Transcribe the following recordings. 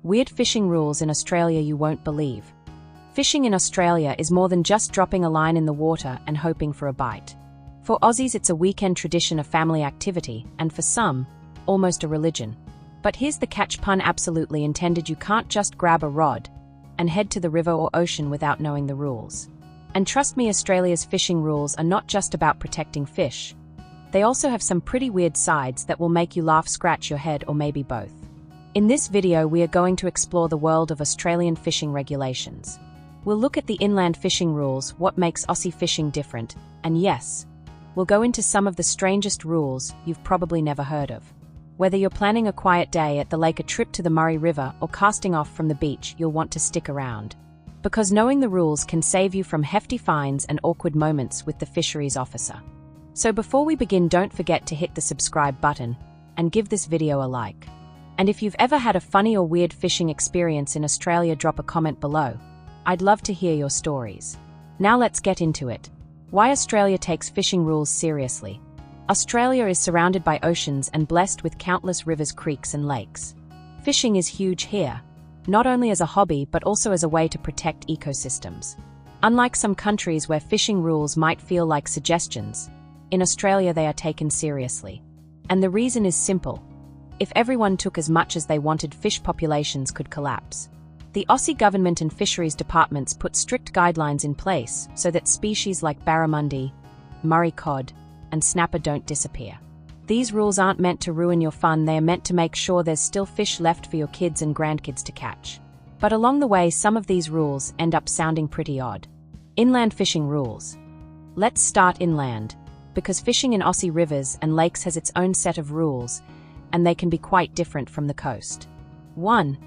Weird fishing rules in Australia you won't believe. Fishing in Australia is more than just dropping a line in the water and hoping for a bite. For Aussies, it's a weekend tradition, a family activity, and for some, almost a religion. But here's the catch, pun absolutely intended: you can't just grab a rod and head to the river or ocean without knowing the rules. And trust me, Australia's fishing rules are not just about protecting fish. They also have some pretty weird sides that will make you laugh, scratch your head, or maybe both. In this video, we are going to explore the world of Australian fishing regulations. We'll look at the inland fishing rules, what makes Aussie fishing different, and yes, we'll go into some of the strangest rules you've probably never heard of. Whether you're planning a quiet day at the lake, a trip to the Murray River, or casting off from the beach, you'll want to stick around. Because knowing the rules can save you from hefty fines and awkward moments with the fisheries officer. So before we begin, don't forget to hit the subscribe button and give this video a like. And if you've ever had a funny or weird fishing experience in Australia, drop a comment below. I'd love to hear your stories. Now let's get into it. Why Australia takes fishing rules seriously. Australia is surrounded by oceans and blessed with countless rivers, creeks, and lakes. Fishing is huge here, not only as a hobby but also as a way to protect ecosystems. Unlike some countries where fishing rules might feel like suggestions, in Australia they are taken seriously. And the reason is simple. If everyone took as much as they wanted, fish populations could collapse. The Aussie government and fisheries departments put strict guidelines in place so that species like barramundi, Murray cod, and snapper don't disappear. These rules aren't meant to ruin your fun, they are meant to make sure there's still fish left for your kids and grandkids to catch. But along the way, some of these rules end up sounding pretty odd. Inland fishing rules. Let's start inland, because fishing in Aussie rivers and lakes has its own set of rules, and they can be quite different from the coast. 1.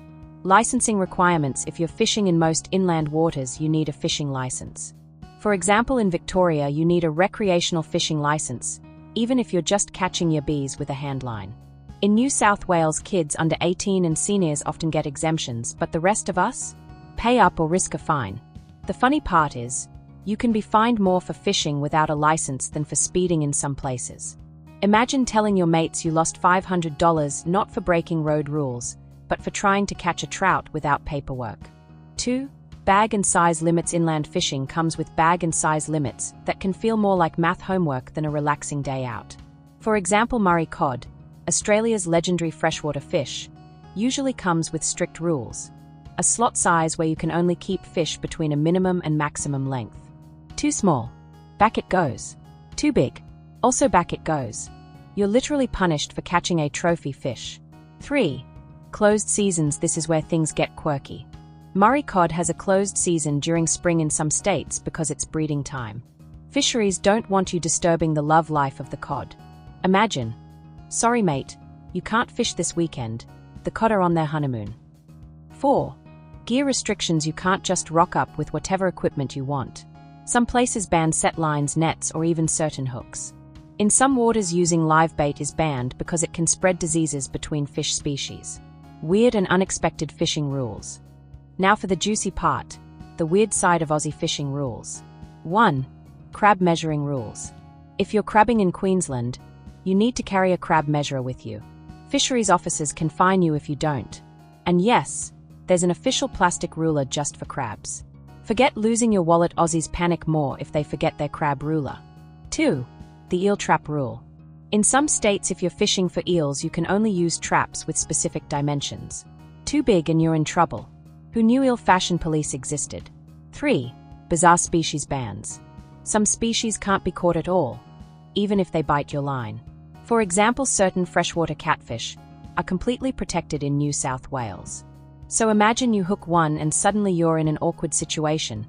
Licensing requirements. If you're fishing in most inland waters, you need a fishing license. For example, in Victoria, you need a recreational fishing license, even if you're just catching your bees with a hand line. In New South Wales, kids under 18 and seniors often get exemptions, but the rest of us? Pay up or risk a fine. The funny part is, you can be fined more for fishing without a license than for speeding in some places. Imagine telling your mates you lost $500 not for breaking road rules, but for trying to catch a trout without paperwork. 2. Bag and size limits. Inland fishing comes with bag and size limits that can feel more like math homework than a relaxing day out. For example, Murray cod, Australia's legendary freshwater fish, usually comes with strict rules. A slot size where you can only keep fish between a minimum and maximum length. Too small. Back it goes. Too big. Also back it goes. You're literally punished for catching a trophy fish. 3. Closed seasons. This is where things get quirky. Murray cod has a closed season during spring in some states because it's breeding time. Fisheries don't want you disturbing the love life of the cod. Imagine, sorry mate, you can't fish this weekend, the cod are on their honeymoon. 4. Gear restrictions. You can't just rock up with whatever equipment you want. Some places ban set lines, nets, or even certain hooks. In some waters, using live bait is banned because it can spread diseases between fish species. Weird and unexpected fishing rules. Now for the juicy part, the weird side of Aussie fishing rules. 1. Crab measuring rules. If you're crabbing in Queensland, you need to carry a crab measurer with you. Fisheries officers can fine you if you don't. And yes, there's an official plastic ruler just for crabs. Forget losing your wallet. Aussies panic more if they forget their crab ruler. 2. The eel trap rule. In some states, if you're fishing for eels, you can only use traps with specific dimensions. Too big and you're in trouble. Who knew eel fashion police existed? 3. Bizarre species bans. Some species can't be caught at all, even if they bite your line. For example, certain freshwater catfish are completely protected in New South Wales. So imagine you hook one and suddenly you're in an awkward situation,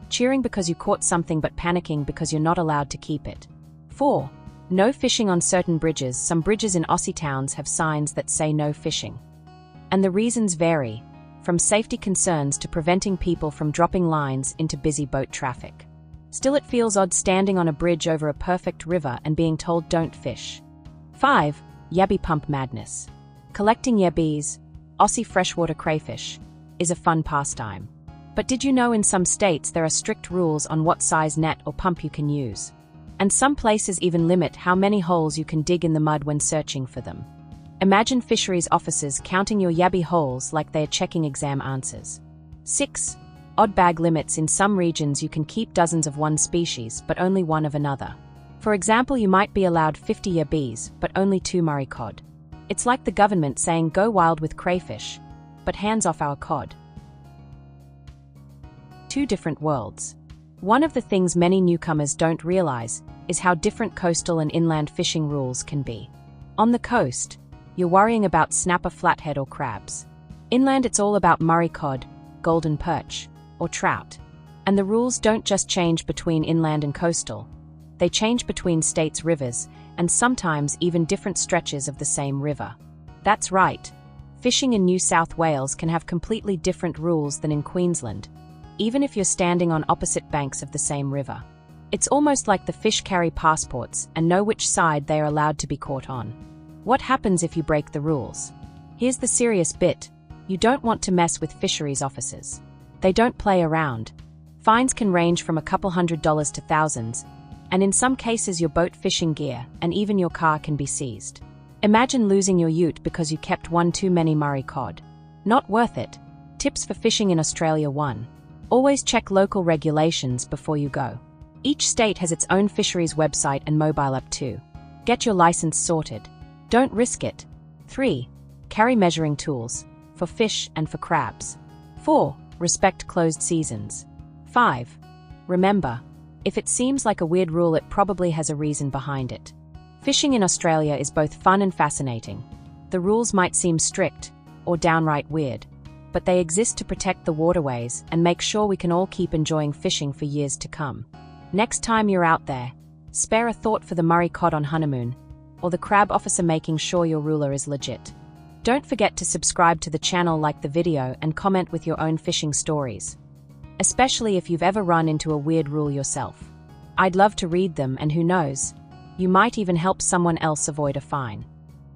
cheering because you caught something but panicking because you're not allowed to keep it. 4. No fishing on certain bridges. Some bridges in Aussie towns have signs that say no fishing. And the reasons vary, from safety concerns to preventing people from dropping lines into busy boat traffic. Still, it feels odd standing on a bridge over a perfect river and being told don't fish. 5. Yabby pump madness. Collecting yabbies, Aussie freshwater crayfish, is a fun pastime. But did you know in some states there are strict rules on what size net or pump you can use? And some places even limit how many holes you can dig in the mud when searching for them. Imagine fisheries officers counting your yabby holes like they are checking exam answers. 6. Odd bag limits. In some regions you can keep dozens of one species, but only one of another. For example, you might be allowed 50 yabbies, but only 2 Murray cod. It's like the government saying go wild with crayfish, but hands off our cod. 2 different worlds. One of the things many newcomers don't realize is how different coastal and inland fishing rules can be. On the coast, you're worrying about snapper, flathead, or crabs. Inland, it's all about Murray cod, golden perch, or trout. And the rules don't just change between inland and coastal. They change between states' rivers, and sometimes even different stretches of the same river. That's right. Fishing in New South Wales can have completely different rules than in Queensland, even if you're standing on opposite banks of the same river. It's almost like the fish carry passports and know which side they are allowed to be caught on. What happens if you break the rules? Here's the serious bit. You don't want to mess with fisheries officers. They don't play around. Fines can range from a couple $100s to thousands, and in some cases your boat, fishing gear, and even your car can be seized. Imagine losing your ute because you kept one too many Murray cod. Not worth it. Tips for fishing in Australia. 1. Always check local regulations before you go. Each state has its own fisheries website and mobile app too. Get your license sorted. Don't risk it. 3. Carry measuring tools, for fish and for crabs. 4. Respect closed seasons. 5. Remember, if it seems like a weird rule, it probably has a reason behind it. Fishing in Australia is both fun and fascinating. The rules might seem strict, or downright weird, but they exist to protect the waterways and make sure we can all keep enjoying fishing for years to come. Next time you're out there, spare a thought for the Murray cod on honeymoon, or the crab officer making sure your ruler is legit. Don't forget to subscribe to the channel, like the video, and comment with your own fishing stories, especially if you've ever run into a weird rule yourself. I'd love to read them, and who knows, you might even help someone else avoid a fine.